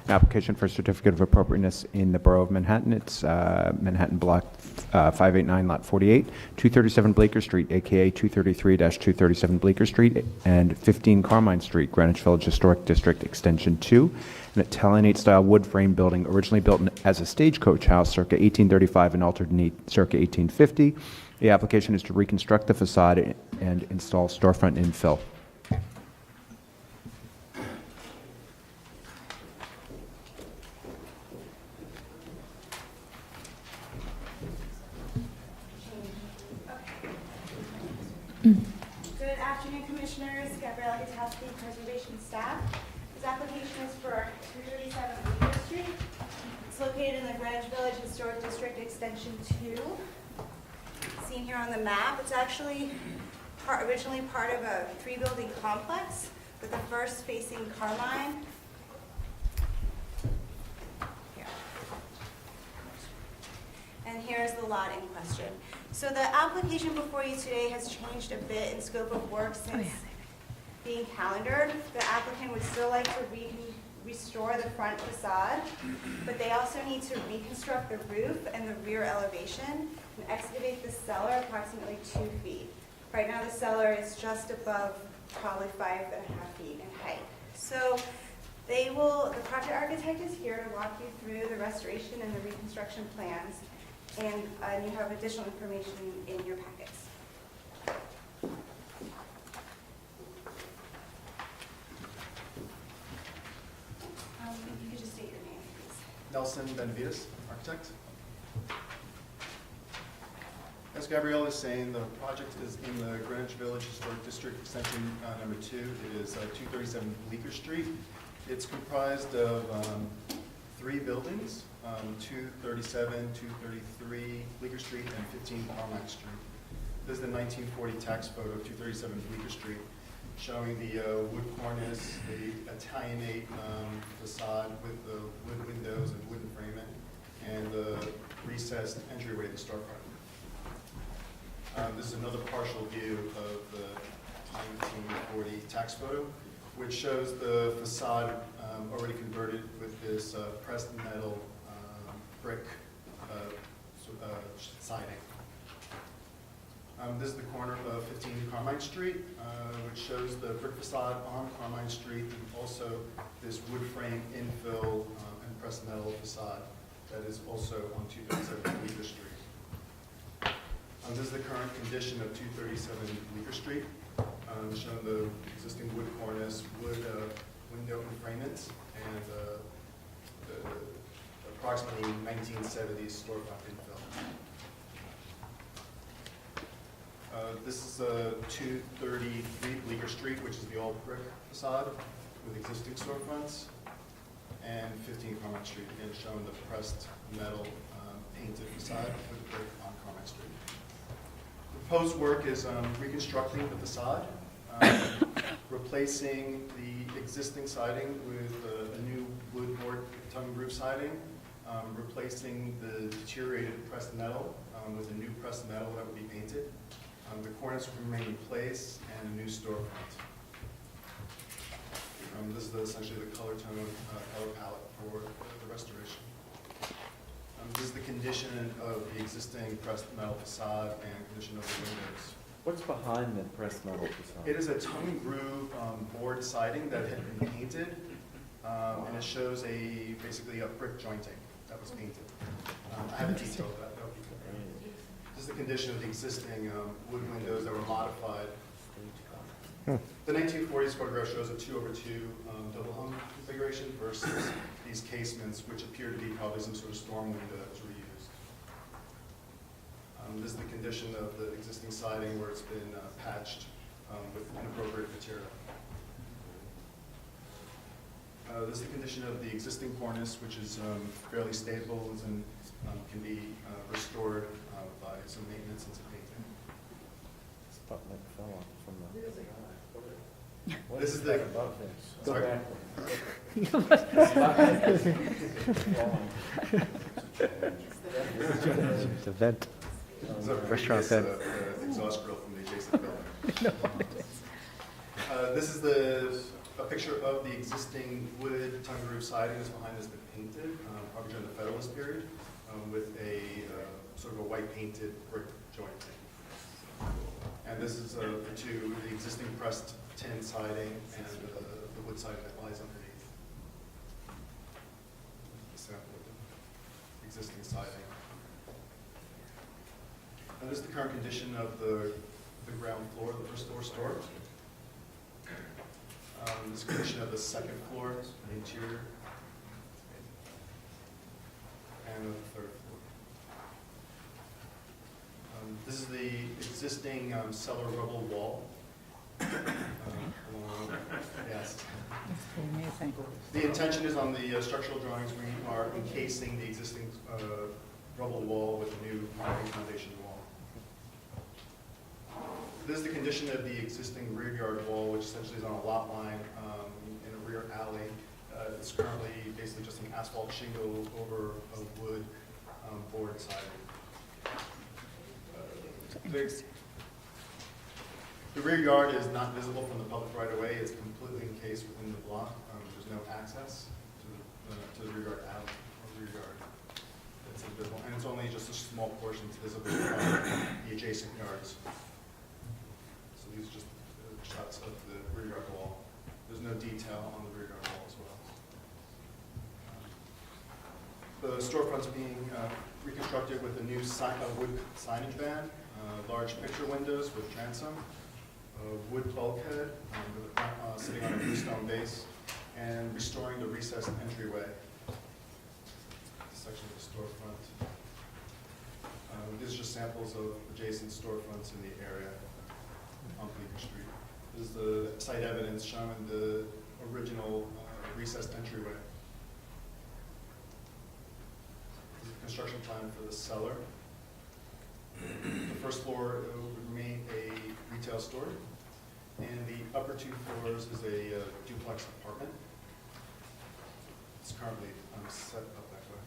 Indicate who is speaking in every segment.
Speaker 1: Application for certificate of appropriateness in the Borough of Manhattan. It's Manhattan Block 589, Lot 48, 237 Bleecker Street, aka 233-237 Bleecker Street, and 15 Carmine Street, Greenwich Village Historic District Extension 2, an Italianate-style wood frame building originally built as a stagecoach house circa 1835 and altered circa 1850. The application is to reconstruct the facade and install storefront infill.
Speaker 2: Good afternoon, Commissioners. Gabriella Gutowski, Preservation Staff. This application is for 237 Bleecker Street. It's located in the Greenwich Village Historic District Extension 2. Seen here on the map, it's actually originally part of a three-building complex, with the first facing Carmine. Here. And here's the lot in question. So the application before you today has changed a bit in scope of work since being calendared. The applicant would still like to restore the front facade, but they also need to reconstruct the roof and the rear elevation and excavate the cellar approximately 2 feet. Right now the cellar is just above probably 5.5 feet in height. So the project architect is here to walk you through the restoration and the reconstruction plans. And you have additional information in your packets. If you could just state your name, please.
Speaker 3: Nelson Benavides, architect. As Gabrielle is saying, the project is in the Greenwich Village Historic District Extension number 2. It is 237 Bleecker Street. It's comprised of 3 buildings. 237, 233 Bleecker Street, and 15 Carmine Street. This is the 1940 tax photo of 237 Bleecker Street, showing the wood cornice, the Italianate facade with the wood windows and wooden framing, and the recessed entryway to the storefront. This is another partial view of the 1940 tax photo, which shows the facade already converted with this pressed metal brick siding. This is the corner of 15 Carmine Street, which shows the brick facade on Carmine Street, and also this wood frame infill and pressed metal facade that is also on 237 Bleecker Street. This is the current condition of 237 Bleecker Street, showing the existing wood cornice, wood window enfranements, and the approximately 1970s storefront infill. This is 233 Bleecker Street, which is the old brick facade with existing storefronts, and 15 Carmine Street, again showing the pressed metal painted facade with brick on Carmine Street. The proposed work is reconstructing the facade, replacing the existing siding with a new wood board tongue roof siding, replacing the deteriorated pressed metal with a new pressed metal that will be painted. The cornice will remain in place, and a new storefront. This is essentially the color tone, color palette for the restoration. This is the condition of the existing pressed metal facade and condition of the windows.
Speaker 4: What's behind the pressed metal facade?
Speaker 3: It is a tongue and groove board siding that had been painted, and it shows basically a brick jointing that was painted. I haven't detailed that. This is the condition of the existing wood windows that were modified. The 1940s photograph shows a 2/2 double hung configuration versus these casements, which appear to be probably some sort of storm window that was reused. This is the condition of the existing siding where it's been patched with inappropriate material. This is the condition of the existing cornice, which is fairly stable and can be restored by some maintenance and some painting.
Speaker 4: Spotlight fell off from the...
Speaker 3: This is the...
Speaker 4: above this.
Speaker 3: Sorry?
Speaker 1: It's a vent.
Speaker 3: It's a
Speaker 1: Restaurant
Speaker 3: previous,
Speaker 1: vent.
Speaker 3: exhaust grill from the adjacent building. This is the a picture of the existing wood tongue and groove siding that's behind has been painted, probably during the Federalist period, with a sort of a white painted brick joint. And this is the existing pressed tin siding and the wood siding that lies underneath. The sample of the existing siding. And this is the current condition of the ground floor, the first floor store. This is the condition of the second floor, the interior, and the third floor. This is the existing cellar rubble wall. Yes.
Speaker 5: That's pretty amazing.
Speaker 3: The intention is on the structural drawings, we are encasing the existing rubble wall with a new concrete foundation wall. This is the condition of the existing rear yard wall, which essentially is on a lot line in a rear alley. It's currently basically just an asphalt shingle over a wood board siding. The rear yard is not visible from the public right of way. It's completely encased within the block. There's no access to the rear yard alley or rear yard. It's invisible, and it's only just a small portion that's visible from the adjacent yards. So these are just shots of the rear yard wall. There's no detail on the rear yard wall as well. The storefront's being reconstructed with a new wood signage band, large picture windows with transom, wood bulkhead sitting on a bluestone base, and restoring the recessed entryway. This section of the storefront. These are just samples of adjacent storefronts in the area on Bleecker Street. This is the site evidence showing the original recessed entryway. This is the construction plan for the cellar. The first floor will remain a retail store, and the upper two floors is a duplex apartment. It's currently set up that way.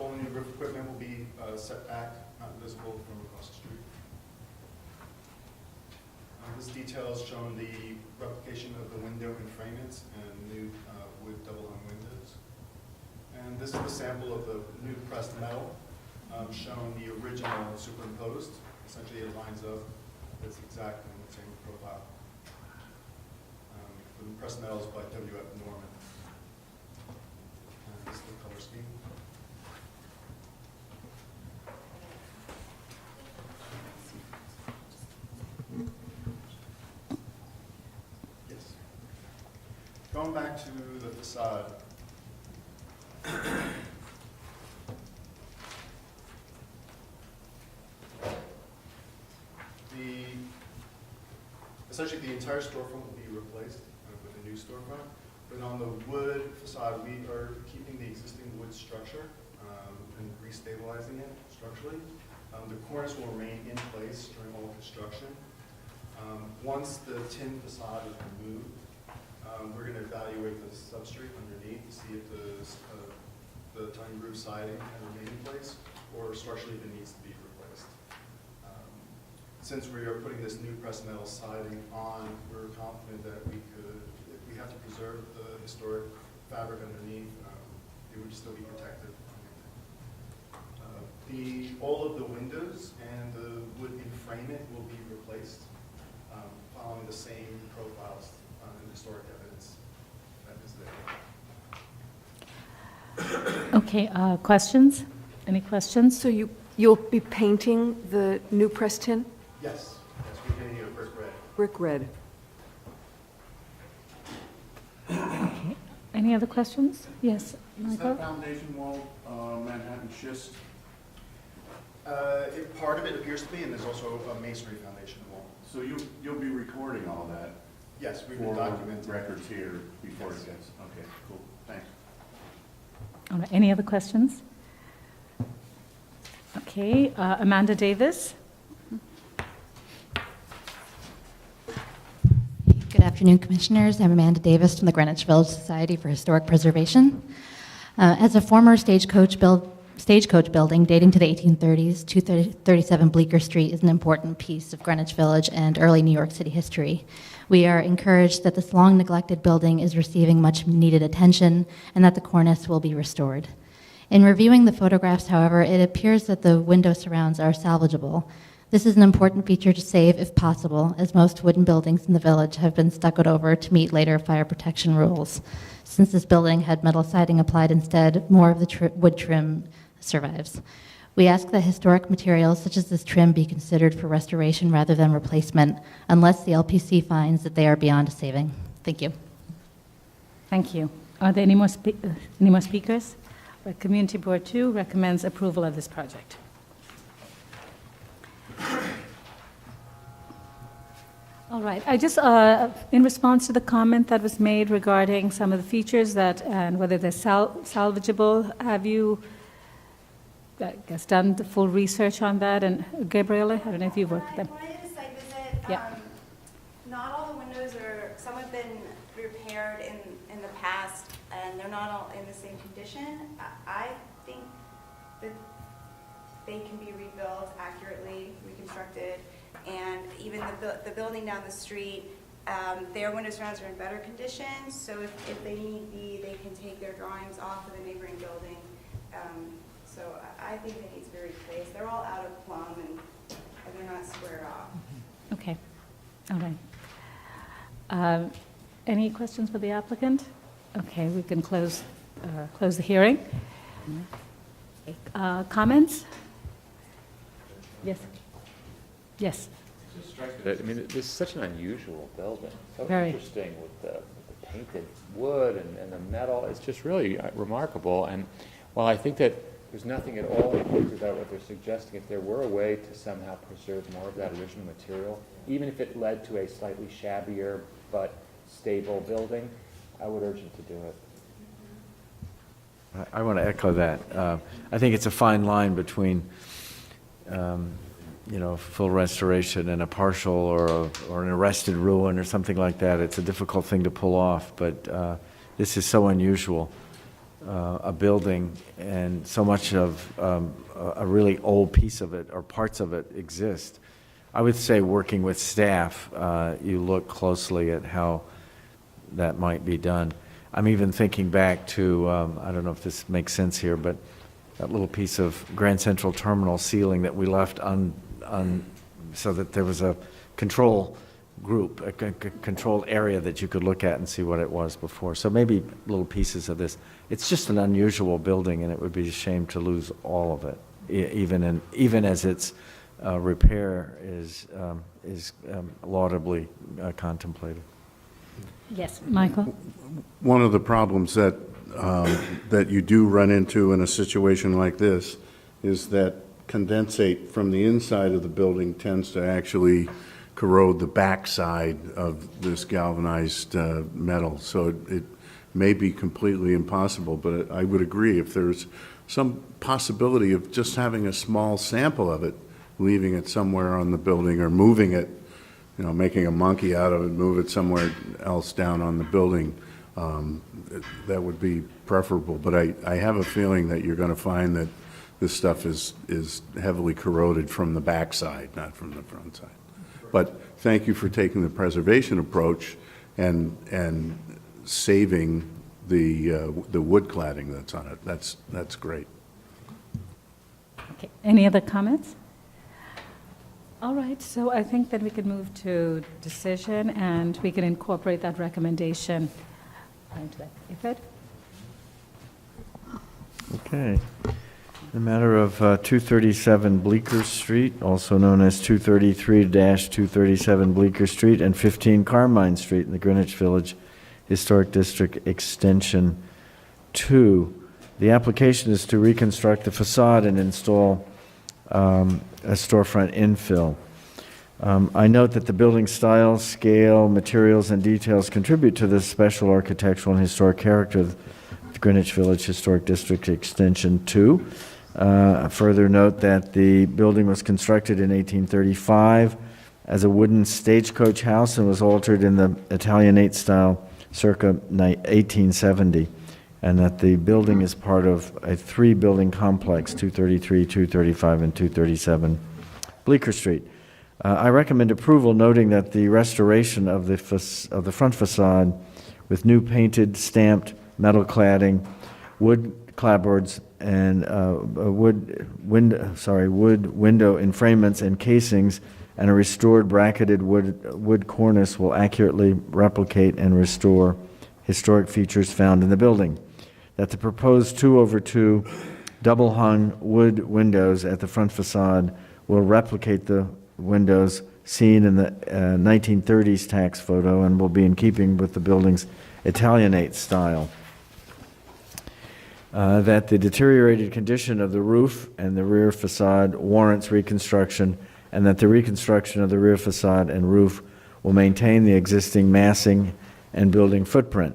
Speaker 3: All new roof equipment will be set back, not visible from across the street. This detail is showing the replication of the window enfranements and new wood double-hung windows. And this is the sample of the new pressed metal, showing the original superimposed. Essentially, it lines up. It's exactly the same profile. The pressed metal is by W.F. Norman. And this is the color scheme. Yes. Going back to the facade. Essentially, the entire storefront will be replaced with a new storefront. But on the wood facade, we are keeping the existing wood structure and restabilizing it structurally. The cornice will remain in place during all construction. Once the tin facade is removed, we're going to evaluate the substrate underneath to see if the tongue and groove siding can remain in place or structurally if it needs to be replaced. Since we are putting this new pressed metal siding on, we're confident that we could, if we have to preserve the historic fabric underneath, it would still be protected. All of the windows and the wood enfranement will be replaced, following the same profiles and historic evidence that is there.
Speaker 5: Okay, questions? Any questions?
Speaker 6: So you'll be painting the new pressed tin?
Speaker 3: Yes, we're getting a brick red.
Speaker 6: Brick red.
Speaker 5: Okay. Any other questions? Yes,
Speaker 7: Is
Speaker 5: Michael?
Speaker 7: that foundation wall Manhattan schist?
Speaker 3: Part of it appears to be, and there's also a masonry foundation wall.
Speaker 7: So you'll be recording all that
Speaker 3: Yes, we will
Speaker 7: for
Speaker 3: document.
Speaker 7: records here before
Speaker 3: Yes.
Speaker 7: it gets, okay, cool, thanks.
Speaker 5: All right, any other questions? Okay, Amanda Davis?
Speaker 8: Good afternoon, Commissioners. I'm Amanda Davis from the Greenwich Village Society for Historic Preservation. As a former stagecoach stagecoach building dating to the 1830s, 237 Bleecker Street is an important piece of Greenwich Village and early New York City history. We are encouraged that this long-neglected building is receiving much-needed attention and that the cornice will be restored. In reviewing the photographs, however, it appears that the window surrounds are salvageable. This is an important feature to save if possible, as most wooden buildings in the village have been stuccoed over to meet later fire protection rules. Since this building had metal siding applied instead, more of the wood trim survives. We ask that historic materials such as this trim be considered for restoration rather than replacement, unless the LPC finds that they are beyond saving. Thank you.
Speaker 5: Thank you. Are there any more speakers? Community Board 2 recommends approval of this project. All right. I just, in response to the comment that was made regarding some of the features that and whether they're salvageable, have you, I guess, done the full research on that? And Gabriella, I don't know if you've worked with them.
Speaker 2: When I did a site visit,
Speaker 5: Yeah.
Speaker 2: not all the windows are, some have been repaired in the past, and they're not all in the same condition. I think that they can be rebuilt accurately, reconstructed, and even the building down the street, their window surrounds are in better condition, so if they need be, they can take their drawings off of the neighboring building. So I think they need to be replaced. They're all out of plumb and they're not squared off.
Speaker 5: Okay. All right. Any questions for the applicant? Okay, we can close the hearing. Comments? Yes. Yes.
Speaker 4: I mean, this is such an unusual building. So
Speaker 5: Very.
Speaker 4: interesting with the painted wood and the metal. It's just really remarkable. And while I think that there's nothing at all important about what they're suggesting, if there were a way to somehow preserve more of that original material, even if it led to a slightly shabbier but stable building, I would urge them to do it.
Speaker 9: I want to echo that. I think it's a fine line between, full restoration and a partial or an arrested ruin or something like that. It's a difficult thing to pull off, but this is so unusual, a building, and so much of a really old piece of it or parts of it exist. I would say working with staff, you look closely at how that might be done. I'm even thinking back to, I don't know if this makes sense here, but that little piece of Grand Central Terminal ceiling that we left so that there was a control group, a controlled area that you could look at and see what it was before. So maybe little pieces of this. It's just an unusual building, and it would be a shame to lose all of it, even as its repair is laudably contemplated.
Speaker 5: Yes, Michael?
Speaker 7: One of the problems that you do run into in a situation like this is that condensate from the inside of the building tends to actually corrode the backside of this galvanized metal. So it may be completely impossible, but I would agree if there's some possibility of just having a small sample of it, leaving it somewhere on the building or moving it, making a monkey out of it, move it somewhere else down on the building, that would be preferable. But I have a feeling that you're going to find that this stuff is heavily corroded from the backside, not from the front side. But thank you for taking the preservation approach and saving the wood cladding that's on it. That's great.
Speaker 5: Okay. Any other comments? All right, so I think that we can move to decision, and we can incorporate that recommendation into that. Ifed?
Speaker 9: Okay. The matter of 237 Bleecker Street, also known as 233-237 Bleecker Street, and 15 Carmine Street in the Greenwich Village Historic District Extension 2. The application is to reconstruct the facade and install a storefront infill. I note that the building style, scale, materials, and details contribute to the special architectural and historic character of the Greenwich Village Historic District Extension 2. Further note that the building was constructed in 1835 as a wooden stagecoach house and was altered in the Italianate style circa 1870. and that the building is part of a three-building complex, 233, 235, and 237 Bleecker Street. I recommend approval, noting that the restoration of the front facade with new painted, stamped metal cladding, wood clapboards, and wood window enframelments and casings, and a restored bracketed wood cornice will accurately replicate and restore historic features found in the building. That the proposed 2/2 double-hung wood windows at the front facade will replicate the windows seen in the 1930s tax photo and will be in keeping with the building's Italianate style. That the deteriorated condition of the roof and the rear facade warrants reconstruction, and that the reconstruction of the rear facade and roof will maintain the existing massing and building footprint.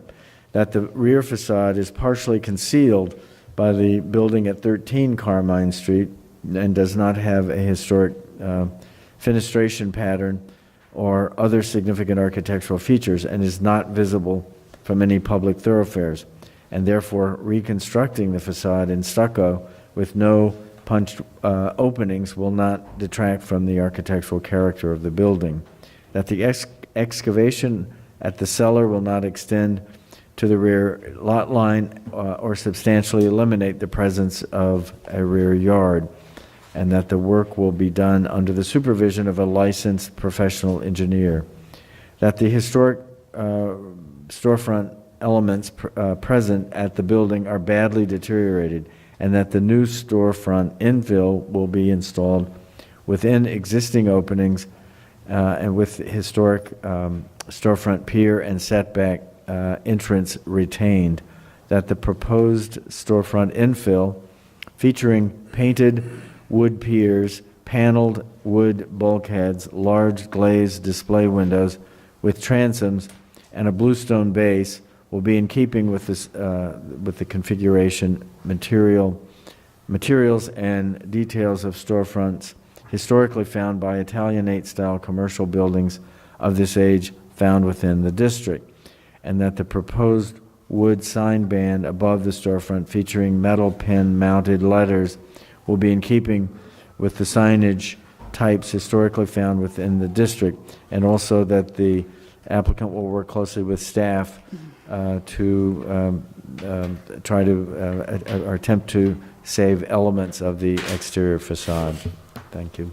Speaker 9: That the rear facade is partially concealed by the building at 13 Carmine Street and does not have a historic fenestration pattern or other significant architectural features, and is not visible from any public thoroughfares, and therefore reconstructing the facade in stucco with no punched openings will not detract from the architectural character of the building. That the excavation at the cellar will not extend to the rear lot line or substantially eliminate the presence of a rear yard, and that the work will be done under the supervision of a licensed professional engineer. That the historic storefront elements present at the building are badly deteriorated, and that the new storefront infill will be installed within existing openings and with historic storefront pier and setback entrance retained. That the proposed storefront infill, featuring painted wood piers, paneled wood bulkheads, large glazed display windows with transoms, and a bluestone base, will be in keeping with this with the configuration, materials and details of storefronts historically found by Italianate-style commercial buildings of this age found within the district, and that the proposed wood sign band above the storefront featuring metal pin-mounted letters will be in keeping with the signage types historically found within the district, and also that the applicant will work closely with staff to try to or attempt to save elements of the exterior facade. Thank you.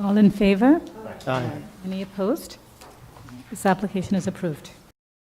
Speaker 5: All in favor? Aye. Any opposed? This application is approved.